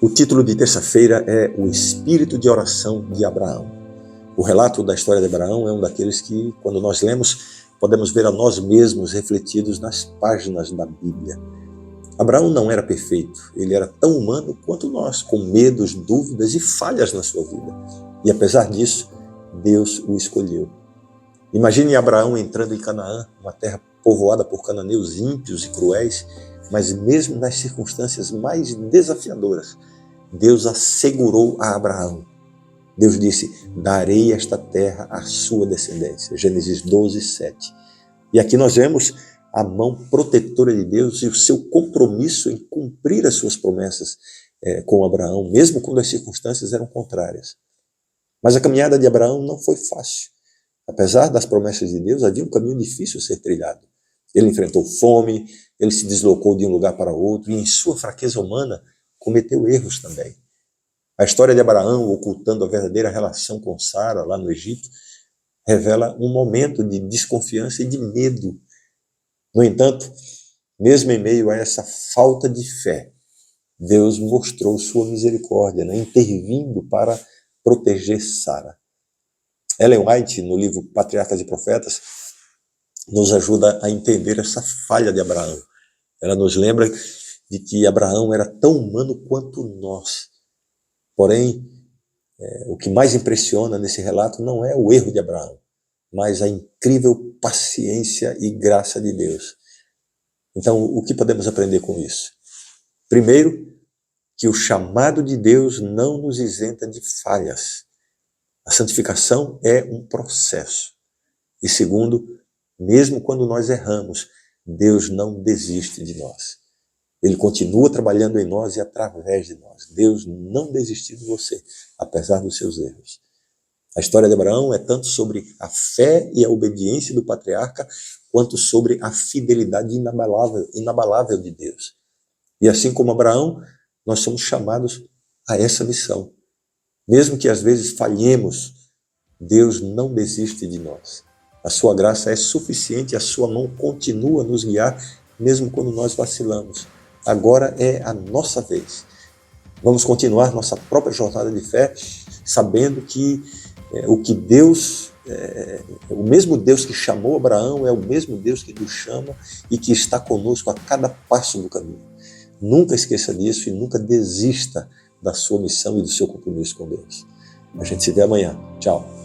O título de terça-feira é O Espírito de Oração de Abraão. O relato da história de Abraão é um daqueles que, quando nós lemos, podemos ver a nós mesmos refletidos nas páginas da Bíblia. Abraão não era perfeito, ele era tão humano quanto nós, com medos, dúvidas e falhas na sua vida. E apesar disso, Deus o escolheu. Imagine Abraão entrando em Canaã, uma terra povoada por cananeus ímpios e cruéis, mas mesmo nas circunstâncias mais desafiadoras, Deus assegurou a Abraão. Deus disse: darei esta terra à sua descendência. Gênesis 12, 7. E aqui nós vemos a mão protetora de Deus e o seu compromisso em cumprir as suas promessas com Abraão, mesmo quando as circunstâncias eram contrárias. Mas a caminhada de Abraão não foi fácil. Apesar das promessas de Deus, havia um caminho difícil a ser trilhado. Ele enfrentou fome, ele se deslocou de um lugar para outro e, em sua fraqueza humana, cometeu erros também. A história de Abraão, ocultando a verdadeira relação com Sara, lá no Egito, revela um momento de desconfiança e de medo. No entanto, mesmo em meio a essa falta de fé, Deus mostrou sua misericórdia, intervindo para proteger Sara. Ellen White, no livro Patriarcas e Profetas, nos ajuda a entender essa falha de Abraão. Ela nos lembra de que Abraão era tão humano quanto nós. Porém, o que mais impressiona nesse relato não é o erro de Abraão, mas a incrível paciência e graça de Deus. Então, o que podemos aprender com isso? Primeiro, que o chamado de Deus não nos isenta de falhas. A santificação é um processo. E segundo, mesmo quando nós erramos, Deus não desiste de nós. Ele continua trabalhando em nós e através de nós. Deus não desistiu de você, apesar dos seus erros. A história de Abraão é tanto sobre a fé e a obediência do patriarca, quanto sobre a fidelidade inabalável de Deus. E assim como Abraão, nós somos chamados a essa missão. Mesmo que às vezes falhemos, Deus não desiste de nós. A sua graça é suficiente e a sua mão continua a nos guiar, mesmo quando nós vacilamos. Agora é a nossa vez. Vamos continuar nossa própria jornada de fé, sabendo que o mesmo Deus que chamou Abraão é o mesmo Deus que nos chama e que está conosco a cada passo do caminho. Nunca esqueça disso e nunca desista da sua missão e do seu compromisso com Deus. A gente se vê amanhã. Tchau.